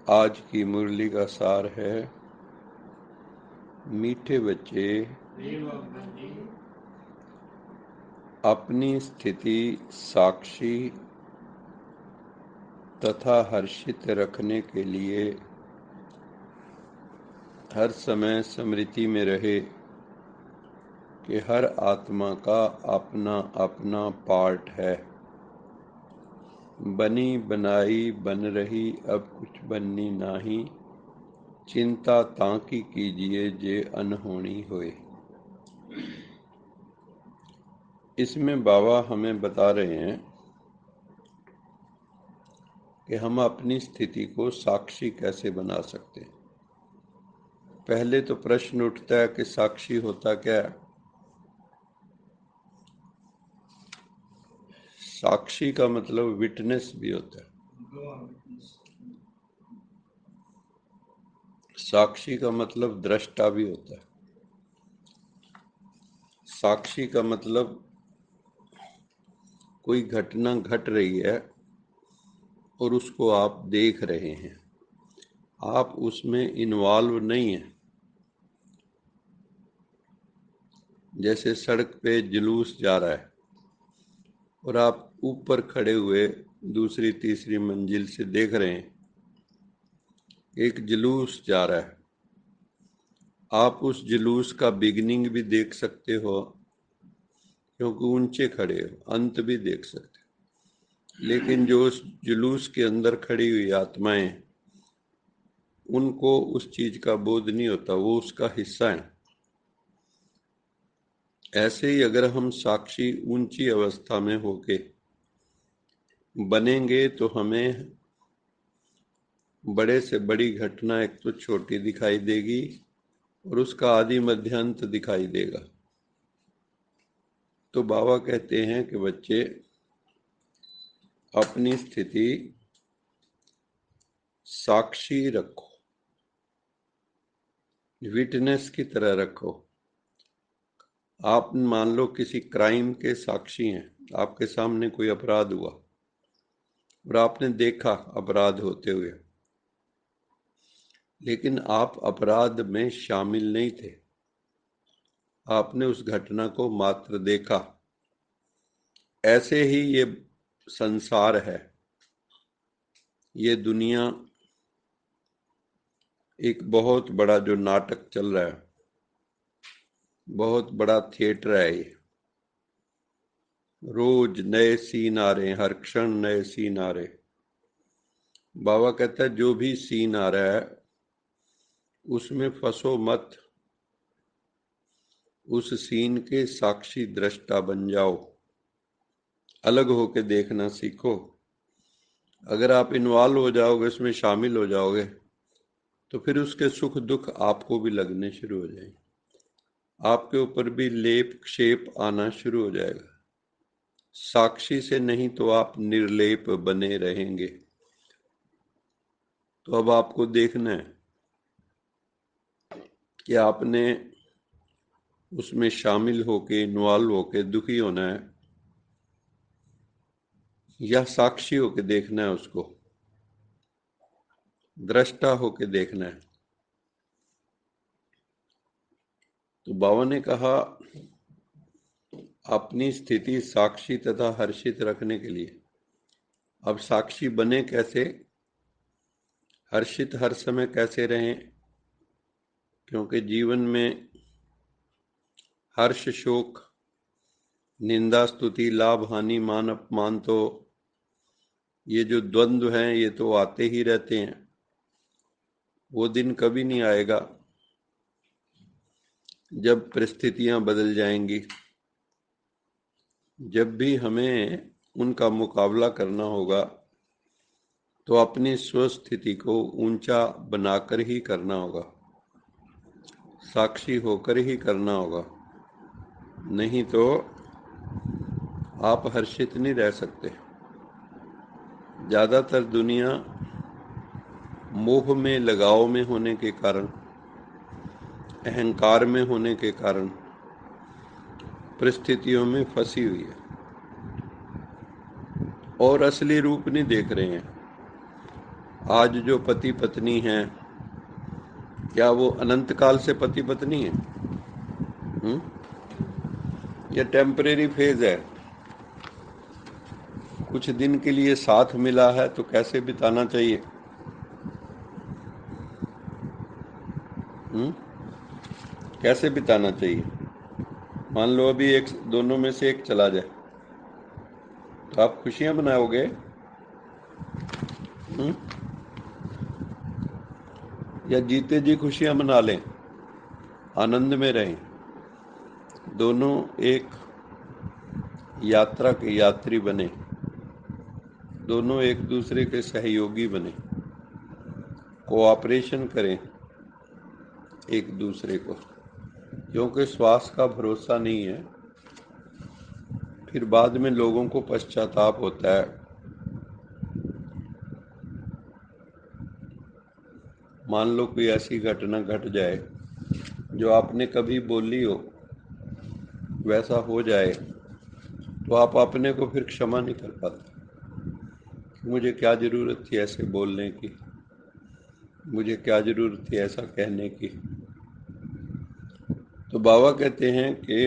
आज की मुरली का सार है, मीठे बच्चे अपनी स्थिति साक्षी तथा हर्षित रखने के लिए हर समय स्मृति में रहे कि हर आत्मा का अपना अपना पार्ट है। बनी बनाई बन रही अब कुछ बननी नाही, चिंता ताकि कीजिए जे अनहोनी होए। इसमें बाबा हमें बता रहे हैं कि हम अपनी स्थिति को साक्षी कैसे बना सकते हैं। पहले तो प्रश्न उठता है कि साक्षी होता क्या है। साक्षी का मतलब विटनेस भी होता है। साक्षी का मतलब दृष्टा भी होता है। साक्षी का मतलब कोई घटना घट रही है और उसको आप देख रहे हैं, आप उसमें इन्वॉल्व नहीं हैं। जैसे सड़क पे जुलूस जा रहा है और आप ऊपर खड़े हुए दूसरी तीसरी मंजिल से देख रहे हैं, एक जुलूस जा रहा है। आप उस जुलूस का बिगिनिंग भी देख सकते हो क्योंकि ऊंचे खड़े हो, अंत भी देख सकते हो। लेकिन जो उस जुलूस के अंदर खड़ी हुई आत्माएं, उनको उस चीज का बोध नहीं होता, वो उसका हिस्सा है। ऐसे ही अगर हम साक्षी ऊंची अवस्था में होके बनेंगे तो हमें बड़े से बड़ी घटना एक तो छोटी दिखाई देगी और उसका आदि मध्यांत दिखाई देगा। तो बाबा कहते हैं कि बच्चे अपनी स्थिति साक्षी रखो, विटनेस की तरह रखो। आप मान लो किसी क्राइम के साक्षी हैं, आपके सामने कोई अपराध हुआ और आपने देखा अपराध होते हुए, लेकिन आप अपराध में शामिल नहीं थे, आपने उस घटना को मात्र देखा। ऐसे ही ये संसार है, ये दुनिया एक बहुत बड़ा जो नाटक चल रहा है, बहुत बड़ा थिएटर है ये। रोज नए सीन आ रहे हैं, हर क्षण नए सीन आ रहे। बाबा कहता है जो भी सीन आ रहा है उसमें फंसो मत, उस सीन के साक्षी दृष्टा बन जाओ, अलग होके देखना सीखो। अगर आप इन्वॉल्व हो जाओगे, उसमें शामिल हो जाओगे, तो फिर उसके सुख दुख आपको भी लगने शुरू हो जाएंगे, आपके ऊपर भी लेप क्षेप आना शुरू हो जाएगा। साक्षी से नहीं तो आप निर्लेप बने रहेंगे। तो अब आपको देखना है कि आपने उसमें शामिल होके, इन्वॉल्व होके दुखी होना है या साक्षी होके देखना है, उसको दृष्टा होके देखना है। तो बाबा ने कहा अपनी स्थिति साक्षी तथा हर्षित रखने के लिए। अब साक्षी बने कैसे, हर्षित हर समय कैसे रहें? क्योंकि जीवन में हर्ष शोक, निंदा स्तुति, लाभ हानि, मान अपमान, तो ये जो द्वंद्व हैं ये तो आते ही रहते हैं। वो दिन कभी नहीं आएगा जब परिस्थितियां बदल जाएंगी। जब भी हमें उनका मुकाबला करना होगा तो अपनी स्वस्थिति को ऊंचा बनाकर ही करना होगा, साक्षी होकर ही करना होगा। नहीं तो आप हर्षित नहीं रह सकते। ज़्यादातर दुनिया मोह में, लगाव में होने के कारण, अहंकार में होने के कारण परिस्थितियों में फंसी हुई है और असली रूप नहीं देख रहे हैं। आज जो पति पत्नी हैं, क्या वो अनंत काल से पति पत्नी है? ये टेम्परेरी फेज है। कुछ दिन के लिए साथ मिला है तो कैसे बिताना चाहिए? कैसे बिताना चाहिए? मान लो अभी एक दोनों में से एक चला जाए, तो आप खुशियां मनाओगे? या जीते जी खुशियां मना लें, आनंद में रहें? दोनों एक यात्रा के यात्री बने, दोनों एक दूसरे के सहयोगी बने, कोऑपरेशन करें एक दूसरे को, क्योंकि श्वास का भरोसा नहीं है। फिर बाद में लोगों को पश्चाताप होता है। मान लो कोई ऐसी घटना घट जाए जो आपने कभी बोली हो, वैसा हो जाए, तो आप अपने को फिर क्षमा नहीं कर पाते। मुझे क्या ज़रूरत थी ऐसे बोलने की, मुझे क्या ज़रूरत थी ऐसा कहने की। तो बाबा कहते हैं कि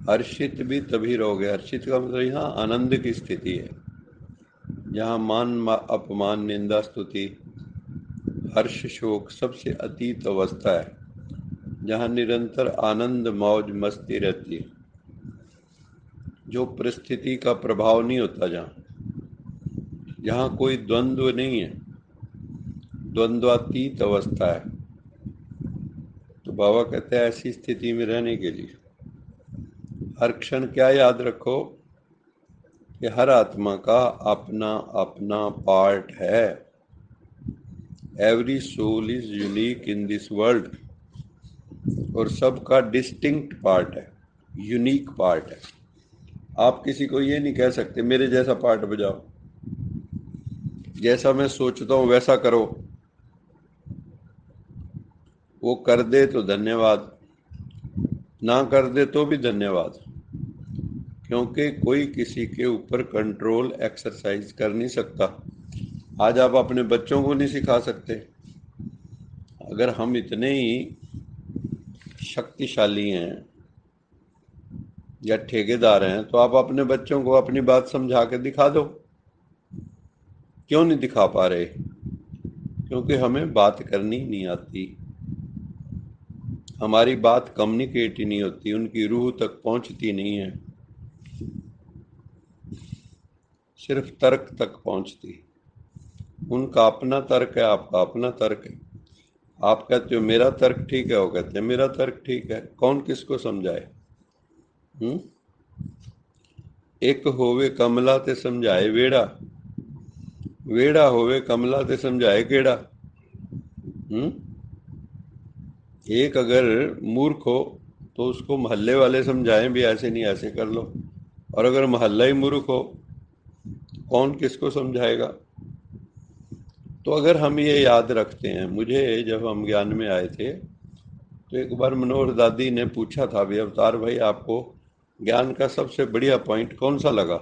हर्षित भी तभी रहोगे। हर्षित का मतलब यहाँ आनंद की स्थिति है, जहाँ मान अपमान निंदा स्तुति हर्ष शोक सबसे अतीत अवस्था है, जहाँ निरंतर आनंद मौज मस्ती रहती है, जो परिस्थिति का प्रभाव नहीं होता, जहाँ कोई द्वंद्व नहीं है, द्वंद्वातीत अवस्था है। तो बाबा कहते हैं ऐसी स्थिति में रहने के लिए हर क्षण क्या याद रखो कि हर आत्मा का अपना अपना पार्ट है। Every soul is unique in this world, और सबका डिस्टिंक्ट पार्ट है, यूनिक पार्ट है। आप किसी को ये नहीं कह सकते मेरे जैसा पार्ट बजाओ, जैसा मैं सोचता हूँ वैसा करो। वो कर दे तो धन्यवाद, ना कर दे तो भी धन्यवाद, क्योंकि कोई किसी के ऊपर कंट्रोल एक्सरसाइज कर नहीं सकता। आज आप अपने बच्चों को नहीं सिखा सकते। अगर हम इतने ही शक्तिशाली हैं या ठेकेदार हैं, तो आप अपने बच्चों को अपनी बात समझा के दिखा दो। क्यों नहीं दिखा पा रहे? क्योंकि हमें बात करनी नहीं आती, हमारी बात कम्युनिकेट ही नहीं होती, उनकी रूह तक पहुंचती नहीं है, सिर्फ तर्क तक पहुंचती। उनका अपना तर्क है, आपका अपना तर्क है। आप कहते हो मेरा तर्क ठीक है, वो कहते हैं मेरा तर्क ठीक है। कौन किसको समझाए? एक होवे कमला ते समझाए वेड़ा, वेड़ा होवे कमला ते समझाए केड़ा। एक अगर मूर्ख हो तो उसको मोहल्ले वाले समझाएं भी ऐसे नहीं ऐसे कर लो, और अगर मोहल्ला ही मूर्ख हो कौन किसको समझाएगा? तो अगर हम ये याद रखते हैं, मुझे जब हम ज्ञान में आए थे तो एक बार मनोहर दादी ने पूछा था, भी अवतार भाई आपको ज्ञान का सबसे बढ़िया पॉइंट कौन सा लगा?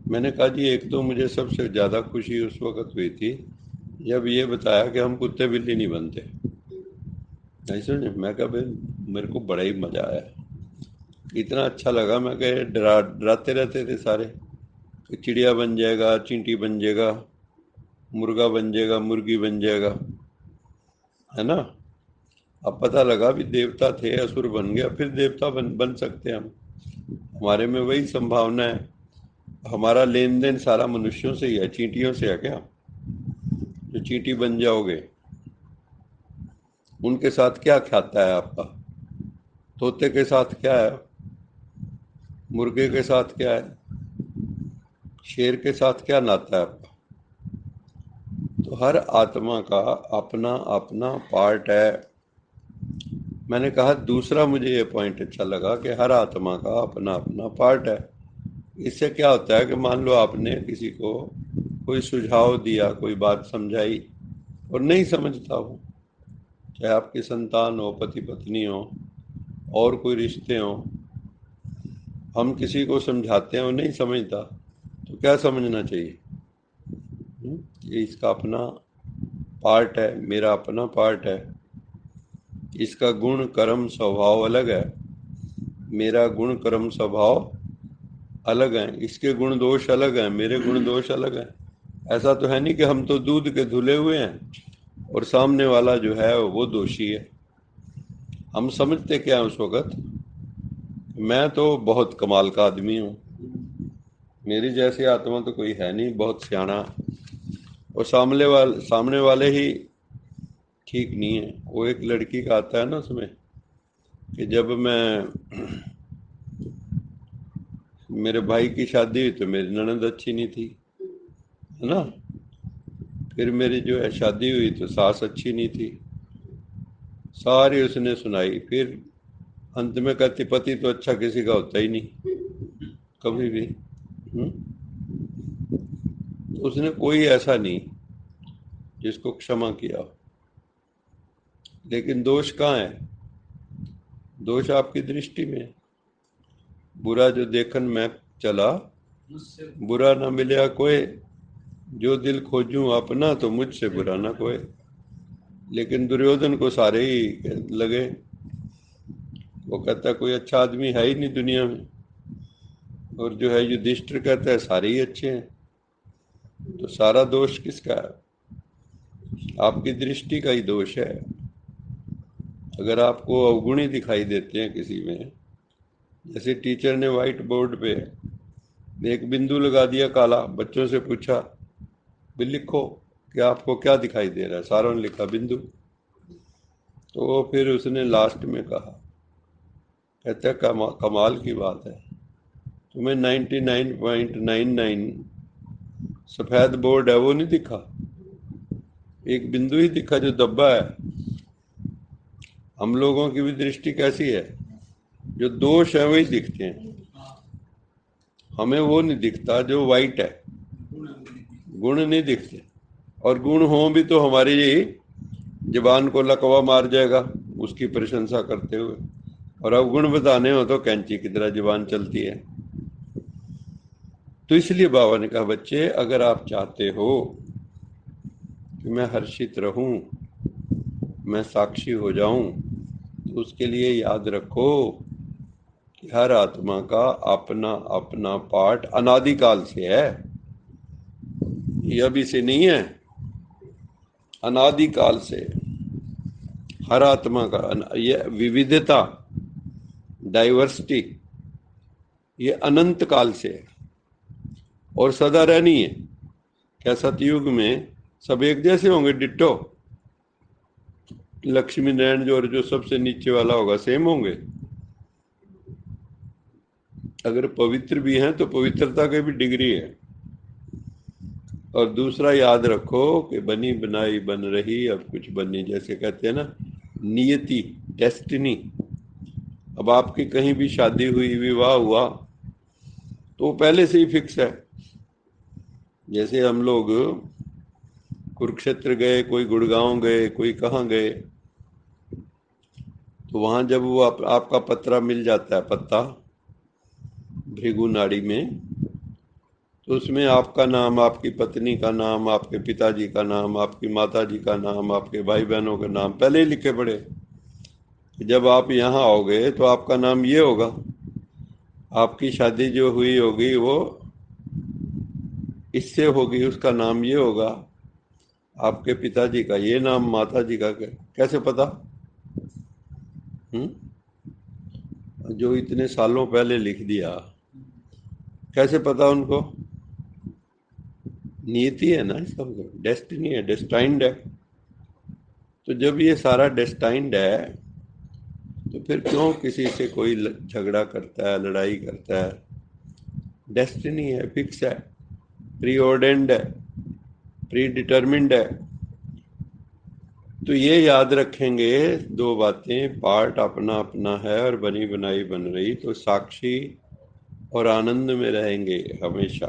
मैंने कहा जी एक तो मुझे सबसे ज़्यादा खुशी उस वक्त हुई थी जब ये बताया कि हम कुत्ते बिल्ली नहीं बनते। ऐसे नहीं, मैं कहा भाई मेरे को बड़ा ही मज़ा आया, इतना अच्छा लगा। मैं कहे डराते रहते थे सारे कि चिड़िया बन जाएगा, चींटी बन जाएगा, मुर्गा बन जाएगा, मुर्गी बन जाएगा, है ना। अब पता लगा भी देवता थे, असुर बन गया, फिर देवता बन सकते हैं हम, हमारे में वही संभावना है। हमारा लेन देन सारा मनुष्यों से ही है, चींटियों से है क्या? जो चींटी बन जाओगे, उनके साथ क्या खाता है आपका? तोते के साथ क्या है? मुर्गे के साथ क्या है? शेर के साथ क्या नाता है आपका? तो हर आत्मा का अपना अपना पार्ट है। मैंने कहा दूसरा मुझे ये पॉइंट अच्छा लगा कि हर आत्मा का अपना अपना पार्ट है। इससे क्या होता है कि मान लो आपने किसी को कोई सुझाव दिया, कोई बात समझाई और नहीं समझता हो, चाहे आपकी संतान हो, पति पत्नी हो, और कोई रिश्ते हो, हम किसी को समझाते हैं और नहीं समझता, तो क्या समझना चाहिए? ये इसका अपना पार्ट है, मेरा अपना पार्ट है। इसका गुण कर्म स्वभाव अलग है, मेरा गुण कर्म स्वभाव अलग है। इसके गुण दोष अलग हैं, मेरे गुण दोष अलग हैं। ऐसा तो है नहीं कि हम तो दूध के धुले हुए हैं और सामने वाला जो है वो दोषी है। हम समझते क्या है उस वक्त, मैं तो बहुत कमाल का आदमी हूँ, मेरी जैसी आत्मा तो कोई है नहीं, बहुत सियाना। और सामने वाले ही ठीक नहीं है। वो एक लड़की का आता है ना उसमें कि जब मेरे भाई की शादी हुई तो मेरी ननद अच्छी नहीं थी, है ना। फिर मेरी जो है शादी हुई तो सास अच्छी नहीं थी, सारी उसने सुनाई। फिर अंत में कहती पति तो अच्छा किसी का होता ही नहीं कभी भी। उसने कोई ऐसा नहीं जिसको क्षमा किया। लेकिन दोष कहाँ है? दोष आपकी दृष्टि में है। बुरा जो देखन मैं चला, बुरा ना मिलया कोई, जो दिल खोजूं अपना, तो मुझसे बुरा ना कोई। लेकिन दुर्योधन को सारे ही लगे। वो कहता कोई अच्छा आदमी है ही नहीं दुनिया में, और जो है युधिष्ठिर कहता है सारे ही अच्छे हैं। तो सारा दोष किसका है? आपकी दृष्टि का ही दोष है। अगर आपको अवगुणी दिखाई देते हैं किसी में, जैसे टीचर ने व्हाइट बोर्ड पे एक बिंदु लगा दिया काला, बच्चों से पूछा भी लिखो कि आपको क्या दिखाई दे रहा है, सारों ने लिखा बिंदु। तो फिर उसने लास्ट में कहा, कहता है कमाल की बात है, तुम्हें 99.99 सफेद बोर्ड है वो नहीं दिखा, एक बिंदु ही दिखा जो दब्बा है। हम लोगों की भी दृष्टि कैसी है, जो दोष है वही दिखते हैं, हमें वो नहीं दिखता जो वाइट है, गुण नहीं दिखते। और गुण हो भी तो हमारी जबान को लकवा मार जाएगा उसकी प्रशंसा करते हुए, और अब गुण बताने हो तो कैंची की तरह जबान चलती है। तो इसलिए बाबा ने कहा बच्चे, अगर आप चाहते हो कि मैं हर्षित रहूं, मैं साक्षी हो जाऊं, तो उसके लिए याद रखो कि हर आत्मा का अपना अपना पाठ अनादिकाल से है, ये अभी से नहीं है, अनादिकाल से। हर आत्मा का ये विविधता, डाइवर्सिटी, ये अनंत काल से है और सदा रहनी है। क्या सतयुग में सब एक जैसे होंगे डिट्टो? लक्ष्मी नारायण जो सबसे नीचे वाला होगा सेम होंगे? अगर पवित्र भी हैं तो पवित्रता की भी डिग्री है। और दूसरा याद रखो कि बनी बनाई बन रही अब कुछ बननी, जैसे कहते हैं ना नियति, डेस्टिनी। अब आपकी कहीं भी शादी हुई, विवाह हुआ, तो पहले से ही फिक्स है। जैसे हम लोग कुरुक्षेत्र गए, कोई गुड़गांव गए, कोई कहाँ गए, तो वहां जब वो आपका पत्रा मिल जाता है, पत्ता भृगु नाड़ी में, तो उसमें आपका नाम, आपकी पत्नी का नाम, आपके पिताजी का नाम, आपकी माताजी का नाम, आपके भाई बहनों के नाम पहले ही लिखे पड़े। जब आप यहाँ आओगे तो आपका नाम ये होगा, आपकी शादी जो हुई होगी वो इससे होगी, उसका नाम ये होगा, आपके पिताजी का ये नाम, माताजी का कैसे पता? जो इतने सालों पहले लिख दिया, कैसे पता उनको? नियति है ना, इसका मतलब डेस्टिनी है, डेस्टाइंड है। तो जब ये सारा डेस्टाइंड है, तो फिर क्यों किसी से कोई झगड़ा करता है, लड़ाई करता है? डेस्टिनी है, फिक्स है, प्री ऑर्डेंड है, प्री डिटर्मिंड है। तो ये याद रखेंगे दो बातें, पार्ट अपना अपना है और बनी बनाई बन रही, तो साक्षी और आनंद में रहेंगे हमेशा।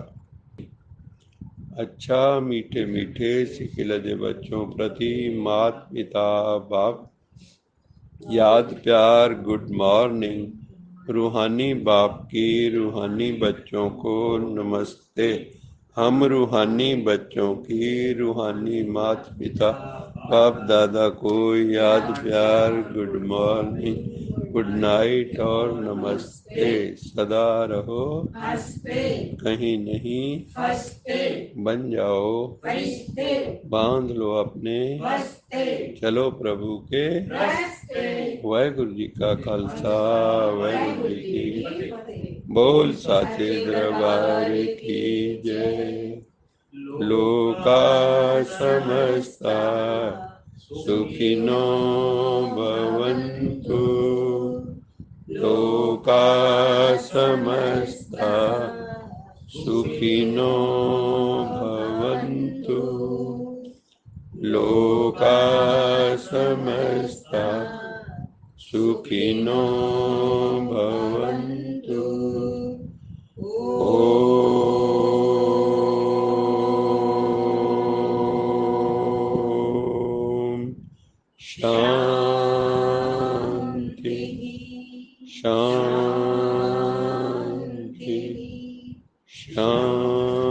अच्छा मीठे मीठे सिखिलदे बच्चों प्रति मात पिता बाप याद प्यार, गुड मॉर्निंग। रूहानी बाप की रूहानी बच्चों को नमस्ते। हम रूहानी बच्चों की रूहानी माता पिता बाप दादा को याद प्यार गुड मॉर्निंग गुड नाइट और नमस्ते सदा रहो कहीं नहीं बन जाओ बांध लो अपने चलो प्रभु के वाहेगुरु जी का खालसा वाहेगुरु जी की बोल साचे दरबार की जय। लोका समस्ता सुखिनो भवन्तु लोका समस्ता सुखिनो भवन्तु लोका समस्ता सुखिनो भवन्तु। शांति शांति शांति।